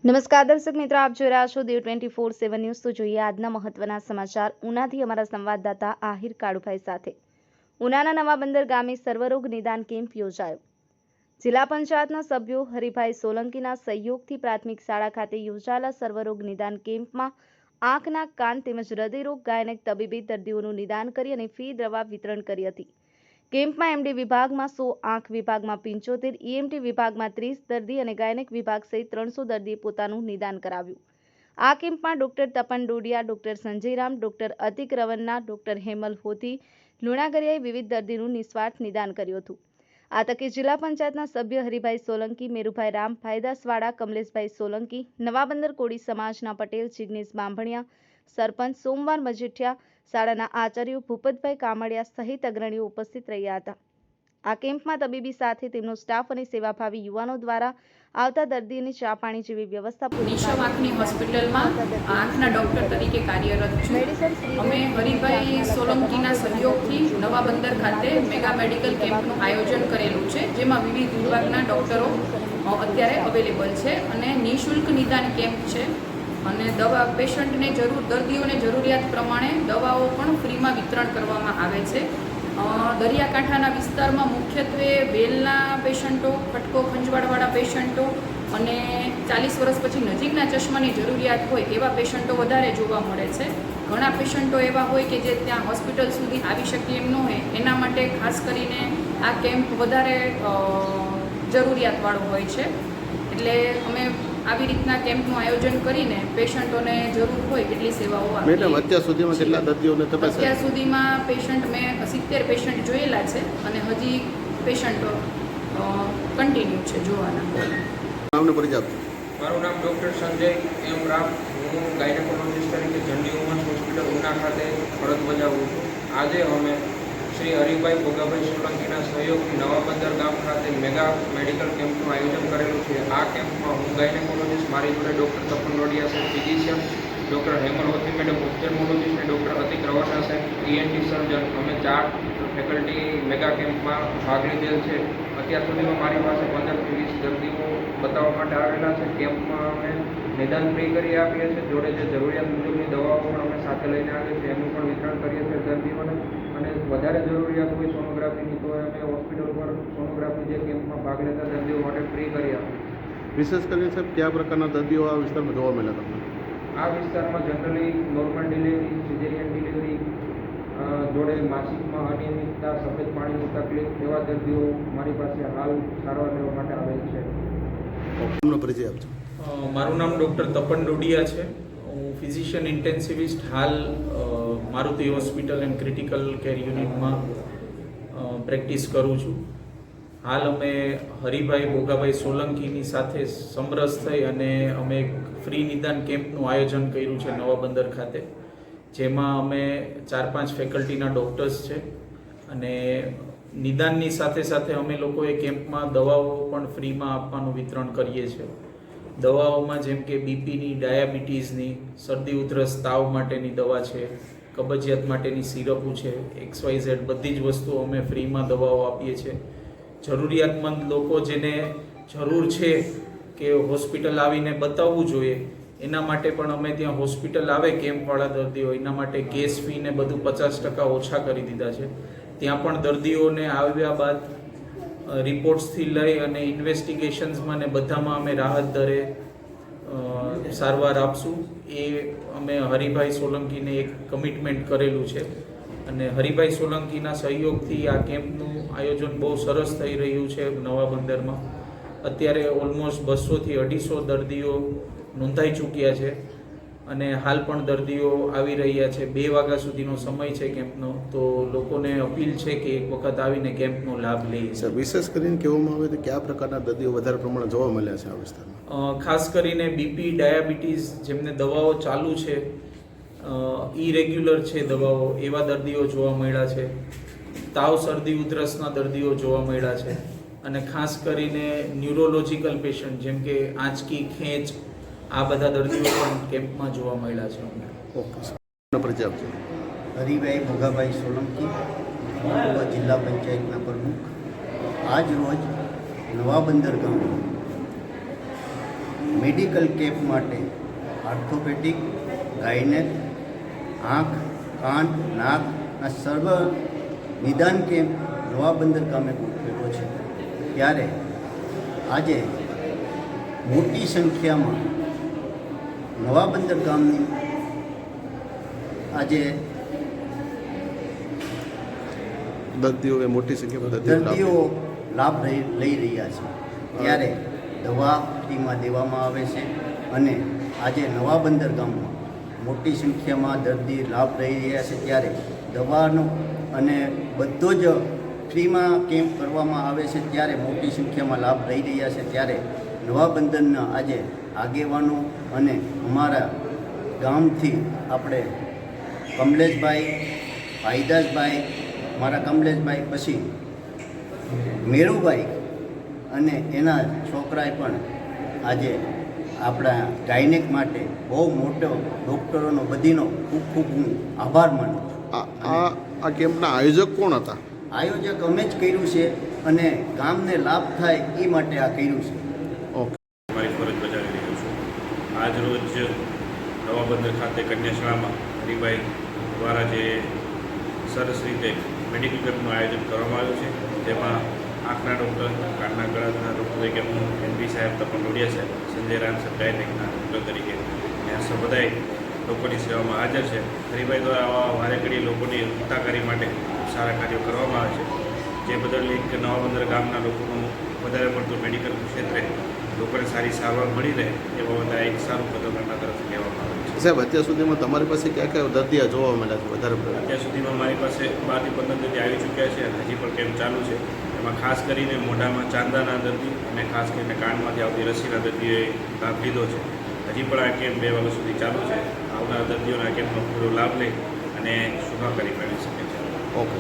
નમસ્કાર દર્શક મિત્રો, આપ જોઈ રહ્યા છો દેવ 24/7 ન્યૂઝ। તો જોઈએ આજના મહત્વના સમાચાર ઉનાથી અમારા સંવાદદાતા આહિર કાળુભાઈ સાથે। ઉનાના નવા બંદર ગામે સર્વરોગ નિદાન કેમ્પ યોજાયો। જિલ્લા પંચાયતના સભ્યો હરિભાઈ સોલંકીના સહયોગથી પ્રાથમિક શાળા ખાતે યોજાયેલા સર્વરોગ નિદાન કેમ્પમાં આંખ, નાક, કાન તેમજ હૃદયરોગ ગાયનેક તબીબી દર્દીઓનું નિદાન કરી અને ફી દવા વિતરણ કરી હતી। કેમ્પમાં એમડી વિભાગમાં 100, આંખ વિભાગમાં 75, ઈએમટી વિભાગમાં 30 દર્દી અને ગાયનેક વિભાગ સહિત 300 દર્દીએ પોતાનું નિદાન કરાવ્યું। આ કેમ્પમાં doctor Tapan Dodiya, doctor Sanjayram, doctor Atik Ravanna, doctor Hemal Hothi, લુણાગરિયાએ વિવિધ દર્દીનું નિસ્વાર્થ નિદાન કર્યું હતું। આ તકે જિલ્લા પંચાયતના સભ્ય હરિભાઈ સોલંકી, મેરુભાઈ રામ, ભાઈદાસવાડા કમલેશભાઈ સોલંકી, નવા બંદર કોળી સમાજના પટેલ જિગ્નેશ બાંભણિયા, સરપંચ સોમવાર મજીઠિયા, શાળાના આચાર્યો ભૂપતભાઈ કામડિયા સહિત અગ્રણીઓ ઉપસ્થિત રહ્યા હતા। આ કેમ્પમાં તબીબી સાથે તેમનો સ્ટાફ અને સેવાભાવી યુવાનો દ્વારા આવતા દર્દીઓની ચા પાણી જેવી વ્યવસ્થા નિશમ આંખની હોસ્પિટલમાં આંખના ડૉક્ટર તરીકે કાર્યરત છું। અમે હરિભાઈ સોલંકીના સહયોગથી નવા બંદર ખાતે મેગા મેડિકલ કેમ્પનું આયોજન કરેલું છે, જેમાં વિવિધ વિભાગના ડૉક્ટરો અત્યારે અવેલેબલ છે અને નિઃશુલ્ક નિદાન કેમ્પ છે અને પેશન્ટને દર્દીઓને જરૂરિયાત પ્રમાણે દવાઓ પણ ફ્રીમાં વિતરણ કરવામાં આવે છે। દરિયાકાંઠાના વિસ્તારમાં મુખ્યત્વે વેલના પેશન્ટો, ખટકો ખંજવાળવાળા પેશન્ટો અને 40 વર્ષ પછી નજીકના ચશ્માની જરૂરિયાત હોય એવા પેશન્ટો વધારે જોવા મળે છે। ઘણા પેશન્ટો એવા હોય કે જે ત્યાં હોસ્પિટલ સુધી આવી શકે એમ ન હોય, એના માટે ખાસ કરીને આ કેમ્પ વધારે જરૂરિયાતવાળો હોય છે। એટલે અમે આવી રીતના કેમ્પનું આયોજન કરીને પેશન્ટોને જરૂર હોય એટલી સેવાઓ આપીએ। મેડમ, અત્યાર સુધીમાં કેટલા દર્દીઓને તપાસ? અત્યાર સુધીમાં પેશન્ટ મેં 70 પેશન્ટ જોયેલા છે અને હજી પેશન્ટો કન્ટિન્યુ છે જોવાના। નામનો પરિચય આપો। મારું નામ ડૉક્ટર સંજય એમ રામ, હું ગાયનેકોલોજીસ્ટ તરીકે જનરલ વુમન્સ હોસ્પિટલ ઉના ખાતે ફરજ બજાવું છું। આજે અમે શ્રી હરિભાઈ ભોગાભાઈ સોલંકીના સહયોગથી નવા બંદર ગામ ખાતે મેગા મેડિકલ કેમ્પનું આયોજન કરેલું છે। આ કેમ્પમાં હું ગાયનેકોલોજીસ્ટ, મારી જોડે ડૉક્ટર તપન ડોડિયા સાહેબ physician, doctor Hemal Hothi madam ophthalmologist અને ડૉક્ટર અતિક રવન્ના સાહેબ ઈએનટી સર્જન, અમે 4 ફેકલ્ટી મેગા કેમ્પમાં ભાગ લીધેલ છે। અત્યાર સુધીમાં મારી પાસે 15 થી 20 દર્દીઓ બતાવવા માટે આવેલા છે। કેમ્પમાં અમે નિદાન ફ્રી કરી આપીએ છીએ, જોડે જે જરૂરિયાત મુજબની દવાઓ પણ અમે સાથે લઈને આવીએ છીએ, એનું પણ વિતરણ કરીએ છીએ દર્દીઓને। અને વધારે જરૂરિયાત હોય સોનોગ્રાફીની તો અમે હોસ્પિટલ પર સોનોગ્રાફી જે કેમ્પમાં ભાગ લેતા દર્દીઓ માટે ફ્રી કરી આપીએ। વિશેષ કરીને સાહેબ કયા પ્રકારના દર્દીઓ આ વિસ્તારમાં જોવા મળ્યા તમને? આ વિસ્તારમાં generally normal delivery, caesarean delivery, જોડે માસિકમાં અનિયમિતતા, સફેદ પાણીની તકલીફ એવા દર્દીઓ મારી પાસે હાલ સારવાર લેવા માટે આવેલ છે। નામનો પરિચય આપજો। મારું નામ ડૉક્ટર તપન ડોડિયા છે। હું ફિઝિશિયન ઇન્ટેન્સિવિસ્ટ હાલ Maruti hospital and critical care યુનિટમાં પ્રેક્ટિસ કરું છું। હાલ અમે હરિભાઈ ભોગાભાઈ સોલંકીની સાથે સમરસ થઈ અને અમે એક ફ્રી નિદાન કેમ્પનું આયોજન કર્યું છે નવા બંદર ખાતે, જેમાં અમે 4-5 ફેકલ્ટીના ડૉક્ટર્સ છે અને નિદાનની સાથે સાથે અમે લોકોએ કેમ્પમાં દવાઓ પણ ફ્રીમાં આપવાનું વિતરણ કરીએ છીએ। દવાઓમાં જેમ કે બીપીની, ડાયાબિટીસની, શરદી ઉધરસ તાવ માટેની દવા છે, કબજિયાત માટેની સિરપો છે, XYZ બધી જ વસ્તુઓ અમે ફ્રીમાં દવાઓ આપીએ છીએ। જરૂરિયાતમંદ લોકો જેને જરૂર છે કે હોસ્પિટલ આવીને બતાવવું જોઈએ, એના માટે પણ અમે ત્યાં હોસ્પિટલ આવે કેમ્પવાળા દર્દીઓ, એના માટે ગેસ ફીને બધું 50% ઓછા કરી દીધા છે। ત્યાં પણ દર્દીઓને આવ્યા બાદ રિપોર્ટ્સથી લઈ અને ઇન્વેસ્ટિગેશન્સમાં ને બધામાં અમે રાહત દરે સારવાર આપશું। એ અમે હરિભાઈ સોલંકીને એક કમિટમેન્ટ કરેલું છે અને હરિભાઈ સોલંકીના સહયોગથી આ કેમ્પનું આયોજન બહુ સરસ થઈ રહ્યું છે નવા બંદરમાં। અત્યારે ઓલમોસ્ટ 200 થી 250 દર્દીઓ નોંધાઈ ચૂક્યા છે અને હાલ પણ દર્દીઓ આવી રહ્યા છે। 2 વાગ્યા સુધીનો સમય છે કેમ્પનો, તો લોકોને અપીલ છે કે એક વખત આવીને કેમ્પનો લાભ લઈએ। સર, વિશેષ કરીને કહેવામાં આવે તો કયા પ્રકારના દર્દીઓ વધારે પ્રમાણે જોવા મળ્યા છે આ વિસ્તારમાં? ખાસ કરીને બીપી, ડાયાબિટીસ જેમને દવાઓ ચાલુ છે, ઇરેગ્યુલર છે દવાઓ, એવા દર્દીઓ જોવા મળ્યા છે। તાવ, શરદી ઉધરસના દર્દીઓ જોવા મળ્યા છે અને ખાસ કરીને ન્યુરોલોજીકલ પેશન્ટ જેમ કે આંચકી, ખેંચ, આ બધા દર્દીઓ પણ કેમ્પમાં જોવા મળ્યા છે અમને। ઓકે સર, પરિચય આપજો। હરિભાઈ ભોગાભાઈ સોલંકી, જિલ્લા પંચાયતના પ્રમુખ। આજ રોજ નવા બંદર ગામ મેડિકલ કેમ્પ માટે ઓર્થોપેડિક, ગાયનેક, આંખ, કાન, નાકના સર્વ નિદાન કેમ્પ નવા બંદર ગામે ગોઠવેલો છે. ત્યારે આજે મોટી સંખ્યામાં નવા બંદર ગામની આજે દર્દીઓ મોટી સંખ્યામાં દર્દીઓ લાભ લઈ રહ્યા છે. ત્યારે દવા ફ્રીમાં દેવામાં આવે છે અને આજે નવા બંદર ગામમાં મોટી સંખ્યામાં દર્દી લાભ લઈ રહ્યા છે. ત્યારે દવાનો અને બધો જ ફ્રીમાં કેમ્પ કરવામાં આવે છે. ત્યારે મોટી સંખ્યામાં લાભ લઈ રહ્યા છે. ત્યારે નવા બંદરના આજે આગેવાનો અને અમારા ગામથી આપણે કમલેશભાઈ, ભાઈદાસભાઈ, મારા કમલેશભાઈ, પછી મેરુભાઈ અને એના છોકરાએ પણ આજે આપણા ગાયનેક માટે બહુ મોટો ડૉક્ટરોનો બધીનો ખૂબ ખૂબ હું આભાર માનું છું. આ કેમ્પના આયોજક કોણ હતા? આયોજક અમે જ કર્યું છે અને ગામને લાભ થાય એ માટે આ કર્યું છે. ઓકે. મારી ફરજ બજાવી રહ્યો છું. આજ રોજ નવા બંદર ખાતે કન્યાશાળામાં હરિભાઈ દ્વારા જે સરસ રીતે મેડિકલ કેમ્પનું આયોજન કરવામાં આવ્યું છે, જેમાં આંખના ડૉક્ટર, કાનના ગળાના ડૉક્ટર તરીકે હું એમપી સાહેબ, તપન ડોડિયા સાહેબ, સંજય રામ સાહેબ ગાયનેકના ડૉક્ટર તરીકે ત્યાં બધાય લોકોની સેવામાં હાજર છે. હરિભાઈ દ્વારા આવા વારે ઘડી લોકોની હિતાકારી માટે સારા કાર્યો કરવામાં આવે છે, જે બદલ એક નવા બંદર ગામના લોકોનું વધારે પડતું મેડિકલ ક્ષેત્રે લોકોને સારી સારવાર મળી રહે એ બાબતે એક સારું કદમ એમના તરફથી લેવામાં આવે છે. સાહેબ, અત્યાર સુધીમાં તમારી પાસે કયા કયા દર્દીઓ જોવા મળ્યા છે વધારે? અત્યાર સુધીમાં મારી પાસે 12 થી 15 દર્દી આવી ચૂક્યા છે અને હજી પણ કેમ્પ ચાલુ છે. એમાં ખાસ કરીને મોઢામાં ચાંદાના દર્દી અને ખાસ કરીને કાનમાંથી આવતી રસીના દર્દીઓએ લાભ લીધો છે. હજી પણ આ કેમ્પ 2 વાગ્યા સુધી ચાલુ છે. આવનારા દર્દીઓના કેમ્પનો પૂરો લાભ લઈ અને સુખાકારી મેળવી શકે છે. ઓકે.